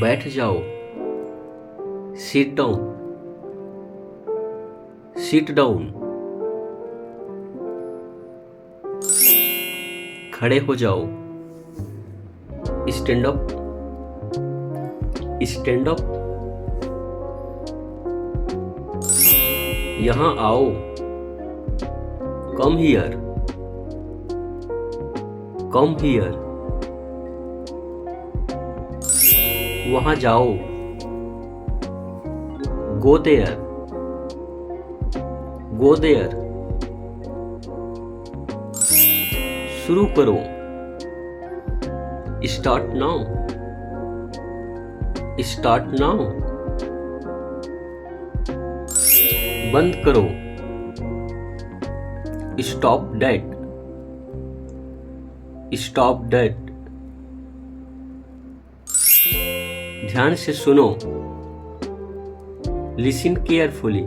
बैठ जाओ। Sit down. Sit down. खड़े हो जाओ। Stand up. Stand up. यहां आओ। Come here. Come here. वहां जाओ। Go there. Go there. शुरू करो। Start now. Start now. बंद करो। Stop that. Stop that. ध्यान से सुनो। Listen carefully.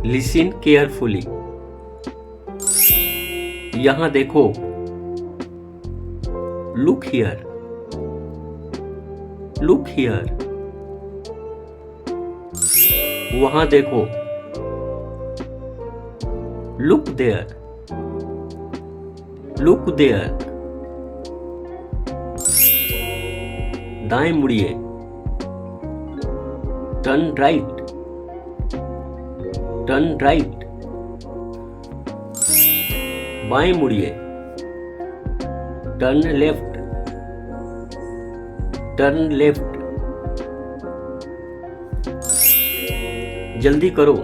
Listen carefully. यहां देखो। Look here. Look here. वहां देखो। Look there. Look there. दाएं मुड़िए। Turn right. Turn right. बाएं मुड़िए। Turn left. Turn left. जल्दी करो।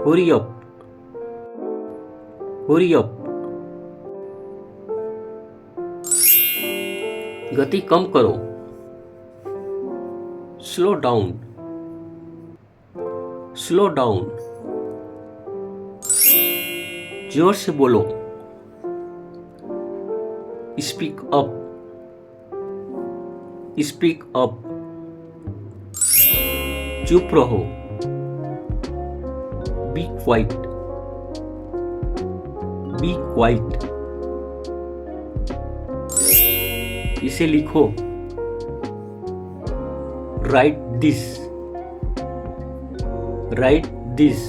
हरी अप। Hurry up. गति कम करो। Slow down. Slow down. जोर से बोलो। Speak up. Speak up. चुप रहो। Be quiet. Be quiet. इसे लिखो। Write this. Write this.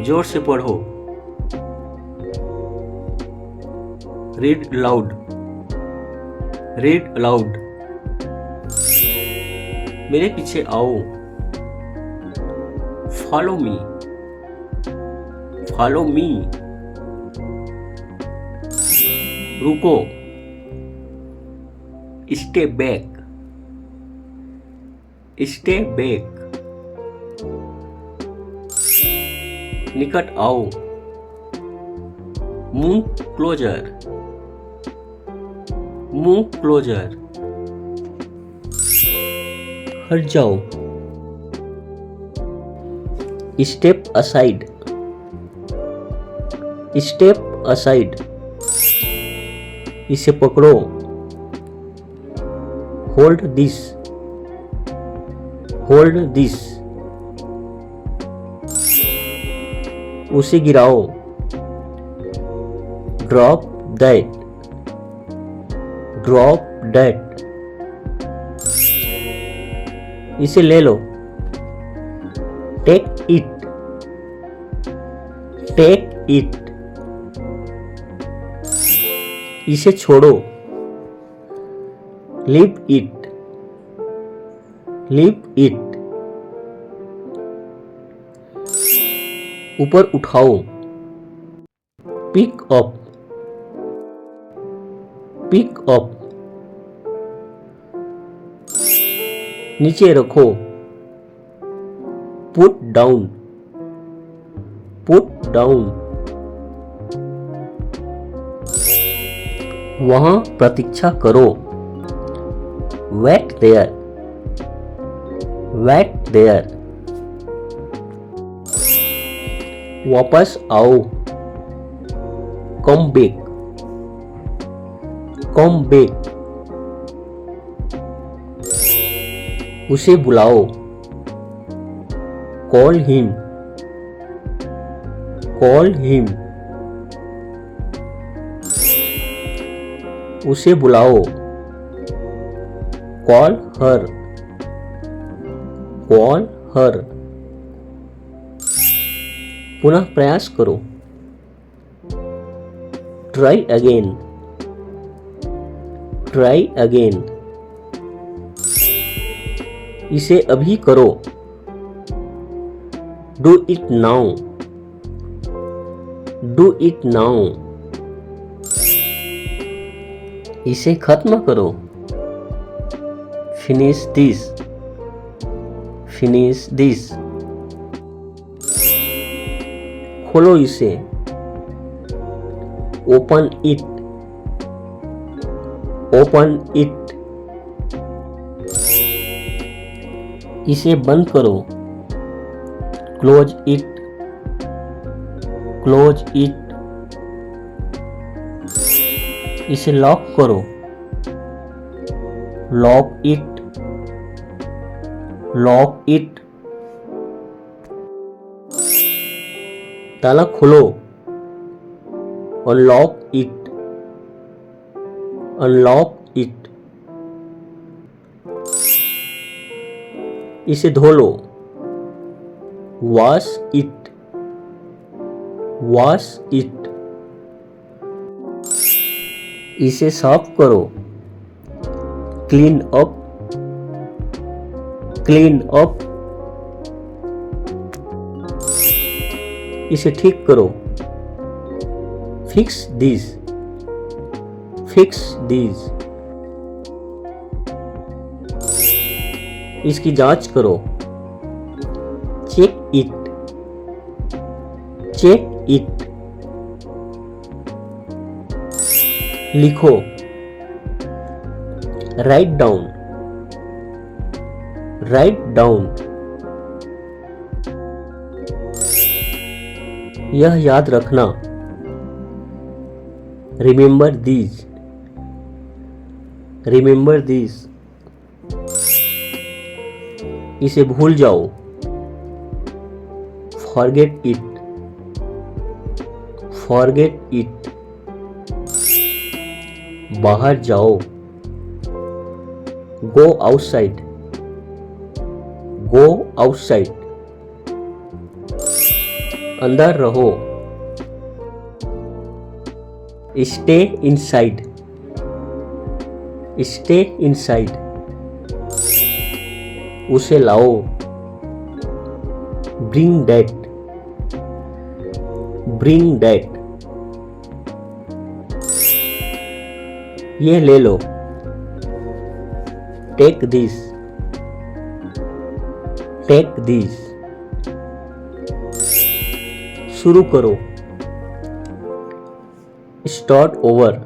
जोर से पढ़ो। Read loud. Read loud. मेरे पीछे आओ। Follow me. Follow me. रुको। Stay back. Stay back. निकट आओ। Move closer. Move closer. हट जाओ। Step aside. Step aside. इसे पकड़ो। Hold this. Hold this. उसे गिराओ। Drop that. Drop that. इसे ले लो। Take it. Take it. इसे छोड़ो। Leave it. Leave it. ऊपर उठाओ। Pick up. Pick up. नीचे रखो। Put down. Put down. वहां प्रतीक्षा करो। Wait there. Wait there. वापस आओ। Come back. Come back. उसे बुलाओ। Call him. Call him. उसे बुलाओ, कॉल हर, कॉल हर। पुनः प्रयास करो, ट्राई अगेन, ट्राई अगेन। इसे अभी करो, do it now, do it now. इसे खत्म करो, फिनिश दिस, फिनिश दिस। खोलो इसे, ओपन इट, ओपन इट। इसे बंद करो, क्लोज इट, क्लोज इट। इसे लॉक करो, लॉक इट, लॉक इट। ताला खोलो, अनलॉक इट, अनलॉक इट। इसे धो लो, वॉश इट, वॉश इट। इसे साफ करो, क्लीन अप, क्लीन अप। इसे ठीक करो, फिक्स दिस, फिक्स दिस। इसकी जांच करो, चेक इट, चेक इट। लिखो, राइट डाउन, राइट डाउन। यह याद रखना, रिमेंबर दीज, रिमेंबर दीज। इसे भूल जाओ, फॉरगेट इट, फॉरगेट इट। बाहर जाओ, गो आउटसाइड, गो आउटसाइड। अंदर रहो, स्टे इनसाइड, स्टे इनसाइड। उसे लाओ, ब्रिंग दैट, ब्रिंग दैट। ये ले लो, टेक दिस, टेक दिस। शुरू करो, स्टार्ट ओवर,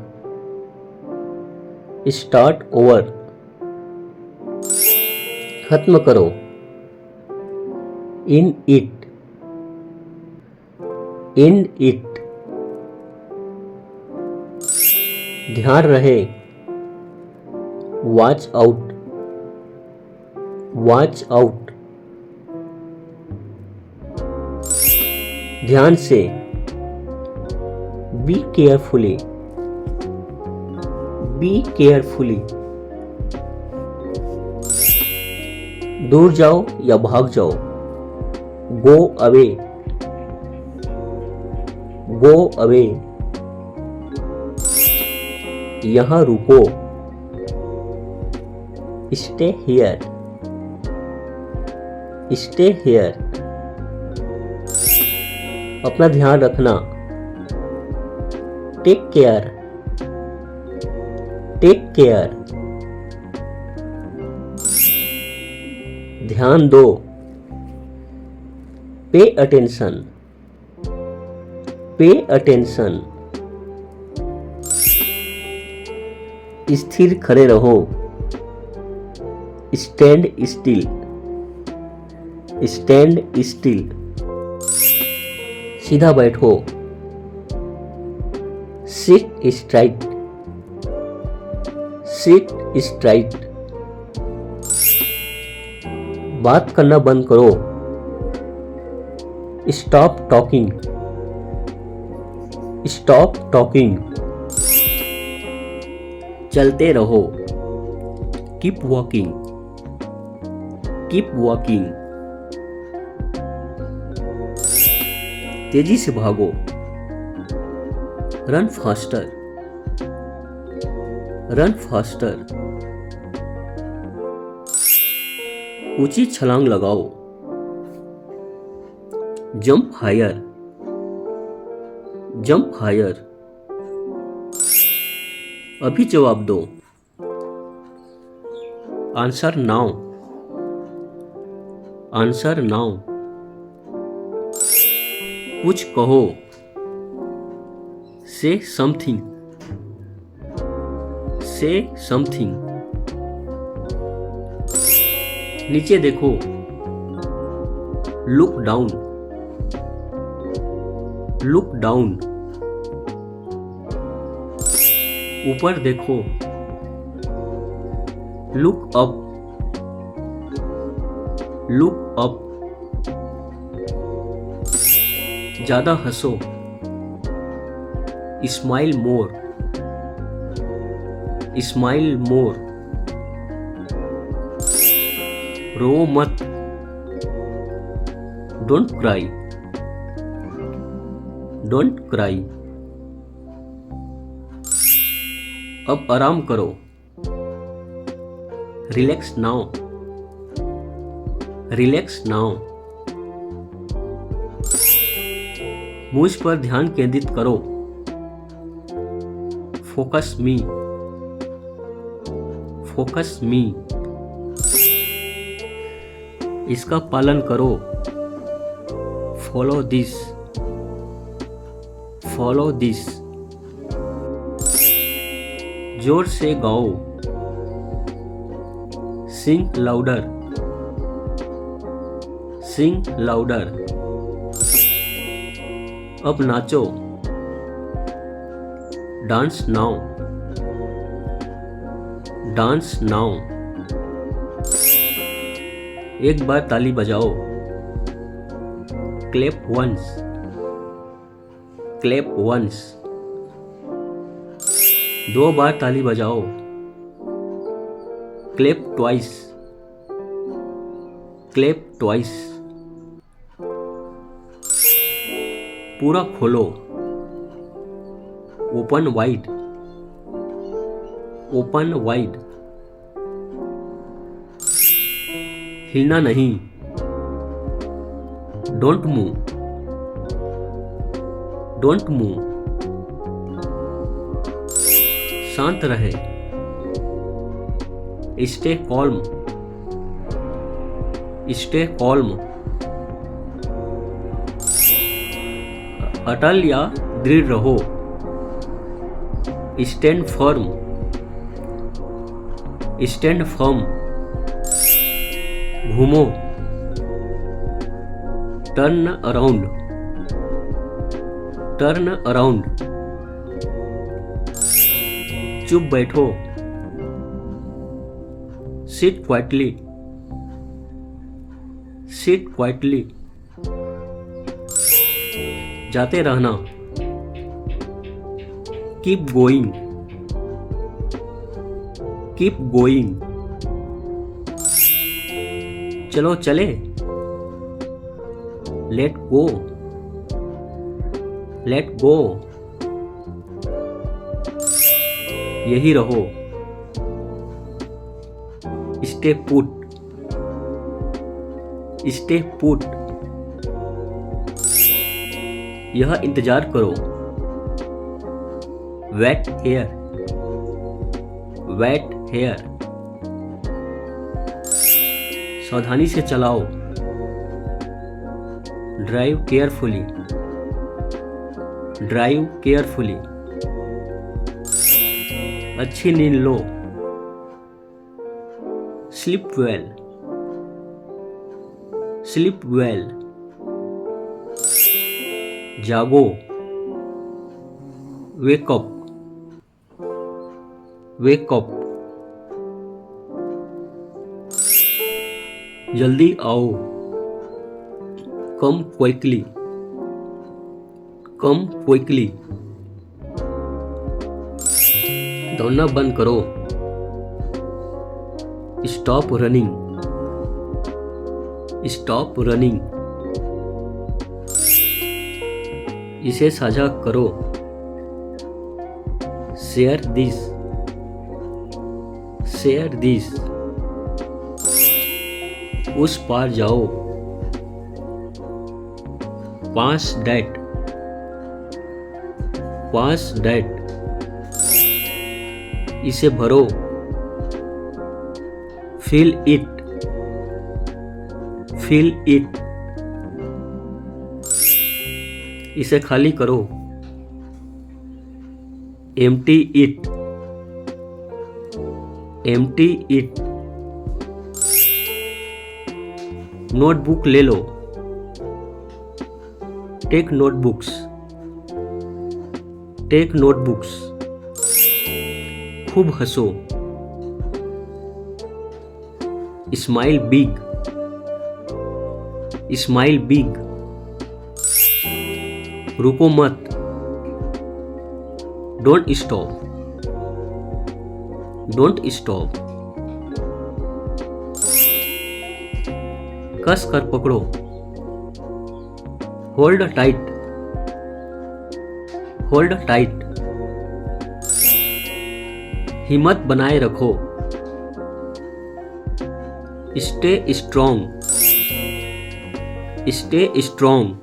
स्टार्ट ओवर। खत्म करो, इन इट, इन इट। ध्यान रहे, वॉच आउट, वॉच आउट। ध्यान से, बी केयरफुली, बी केयरफुली। दूर जाओ या भाग जाओ, गो अवे, गो अवे। यहां रुको, स्टे हियर, स्टे हियर। अपना ध्यान रखना, टेक केयर, टेक केयर। ध्यान दो, पे अटेंशन, पे अटेंशन। स्थिर खड़े रहो, स्टैंड स्टिल, स्टैंड स्टिल। सीधा बैठो, सिट स्ट्राइट, सिट स्ट्राइट। बात करना बंद करो, स्टॉप टॉकिंग, स्टॉप टॉकिंग। चलते रहो, कीप वॉकिंग, कीप वॉकिंग। तेजी से भागो, रन फास्टर, रन फास्टर। ऊंची छलांग लगाओ, जंप हायर, जंप हायर। अभी जवाब दो, आंसर नाउ, आंसर नाउ। कुछ कहो, से समथिंग, से समथिंग। नीचे देखो, लुक डाउन, लुक डाउन। ऊपर देखो, लुक अप, लुक अप। ज्यादा हंसो, स्माइल मोर, स्माइल मोर। रो मत, डोंट क्राई, डोंट क्राई। अब आराम करो, रिलैक्स नाउ, रिलैक्स नाउ। मुझ पर ध्यान केंद्रित करो, फोकस मी, फोकस मी। इसका पालन करो, फॉलो दिस, फॉलो दिस। जोर से गाओ, सिंग लाउडर, सिंग लाउडर। अब नाचो, डांस नाउ, डांस नाउ। एक बार ताली बजाओ, क्लैप वंस, क्लैप वंस। दो बार ताली बजाओ, क्लैप ट्वाइस, क्लैप ट्वाइस। पूरा खोलो, ओपन वाइड, ओपन वाइड। हिलना नहीं, डोंट मूव, डोंट मूव। शांत रहे, स्टे कॉल्म, स्टे कॉल्म। अटल या दृढ़ रहो, स्टैंड फर्म, स्टैंड फर्म। घूमो, टर्न अराउंड, टर्न अराउंड। चुप बैठो, सिट क्वाइटली, सिट क्वाइटली। जाते रहना, कीप गोइंग, कीप गोइंग। चलो चले, लेट गो, लेट गो। यही रहो, स्टे पुट, स्टे पुट। यह इंतजार करो, वेट हेयर, वेट हेयर। सावधानी से चलाओ, ड्राइव केयरफुली, ड्राइव केयरफुली। अच्छी नींद लो, स्लीप वेल, स्लीप वेल। जागो, वेक अप, वेक अप। जल्दी आओ, कम क्विकली, कम क्विकली। दौड़ना बंद करो। Stop running. Stop running. इसे साझा करो। Share this. Share this. उस पार जाओ। Pass that. Pass that. इसे भरो। Fill it. Fill it. इसे खाली करो। Empty it. Empty it. Notebook ले लो। Take notebooks. Take notebooks. खूब हंसो। Smile big. Smile big. रुको मत। Don't stop. Don't stop. कस कर पकड़ो। Hold tight. Hold tight. हिम्मत बनाए रखो। Stay strong. Stay strong.